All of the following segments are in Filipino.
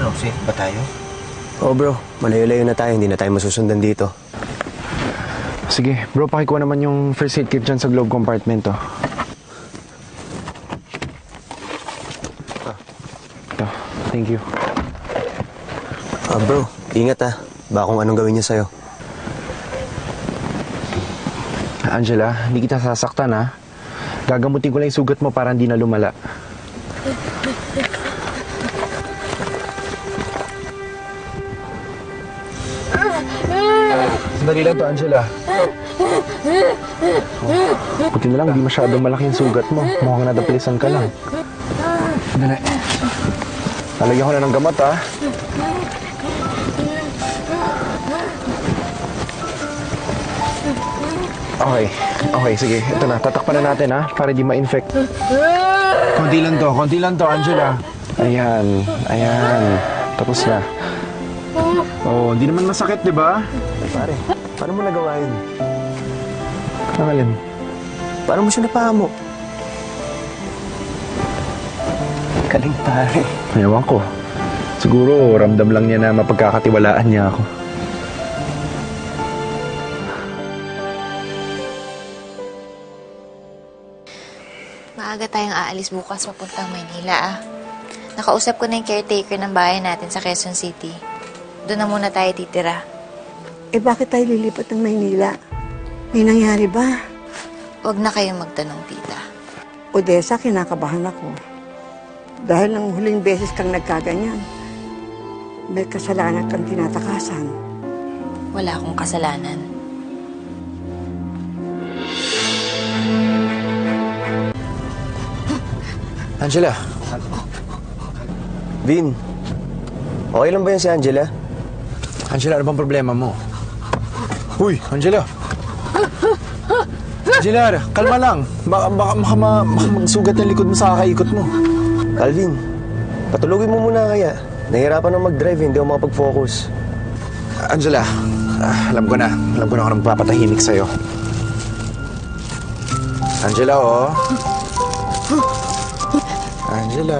Ano, safe ba tayo? Oo bro, malayo-layo na tayo. Hindi na tayo masusundan dito. Sige, bro, pakikuha naman yung first aid kit dyan sa glove compartment, oh. Ito, thank you. Bro, ingat Baka kung anong gawin niya sa'yo. Angela, hindi kita sasaktan, ha? Gagamutin ko lang yung sugat mo para hindi na lumala. Sandali lang to, Angela. Buti na lang, hindi masyadong malaki yung sugat mo. Mukhang nadapilisan ka lang. Sandali. Lalagyan ko na ng gamot, ha? Okay, sige. Ito na, tatakpan na natin, ha? Para di ma-infect. Konti lang to, Angela. Ayan. Tapos na. Oh, hindi naman masakit, di ba? Pare, paano mo nagawa yun? Nangalin. Paano mo siya napahamo? Galing pare. Ewan ko. Siguro, ramdam lang niya na mapagkakatiwalaan niya ako. Maaga tayong aalis bukas papuntang Maynila, Nakausap ko na yung caretaker ng bahay natin sa Quezon City. Doon na muna tayo titira. Bakit tayo lilipat ng Maynila? May nangyari ba? Huwag na kayong magtanong, tita. Odessa, kinakabahan ako. Dahil nang huling beses kang nagkaganyan, may kasalanan kang tinatakasan. Wala akong kasalanan. Angela. Vin, okay lang ba yan si Angela? Angela, ano bang problema mo? Uy, Angela. Angela, kalma lang. Baka magsugat yung likod mo sa kakaikot mo. Calvin, patulogin mo muna kaya. Nahihirapan na mag-drive, hindi ako makapag-focus. Angela, alam ko na ako magpapatahimik sa'yo. Angela, oh. Angela.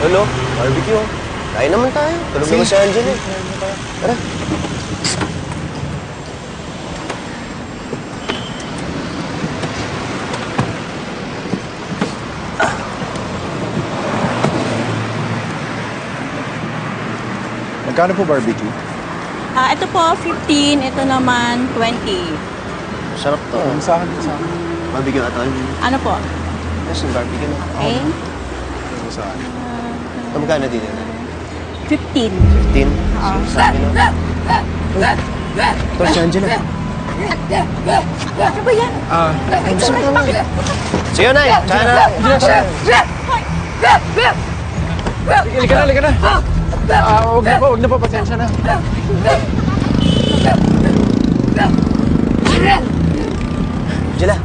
Hello, barbecue. Kain naman tayo. Tulog naman si Angela. Tara. Magkano po barbecue? Ito po, 15. Ito naman, 20. Sarap to. Sa akin din sa akin. Barbecue atol. Ano po? Yes, yung barbecue na. Okay. Sa akin. Magkano dito? 15. 15? Sa akin na. Ito, si Angela. Ano ba yan? Gusto mo lang. Sige, Nay. Tsaka na. Halika na. Huwag na po. Pasensya na. Angela.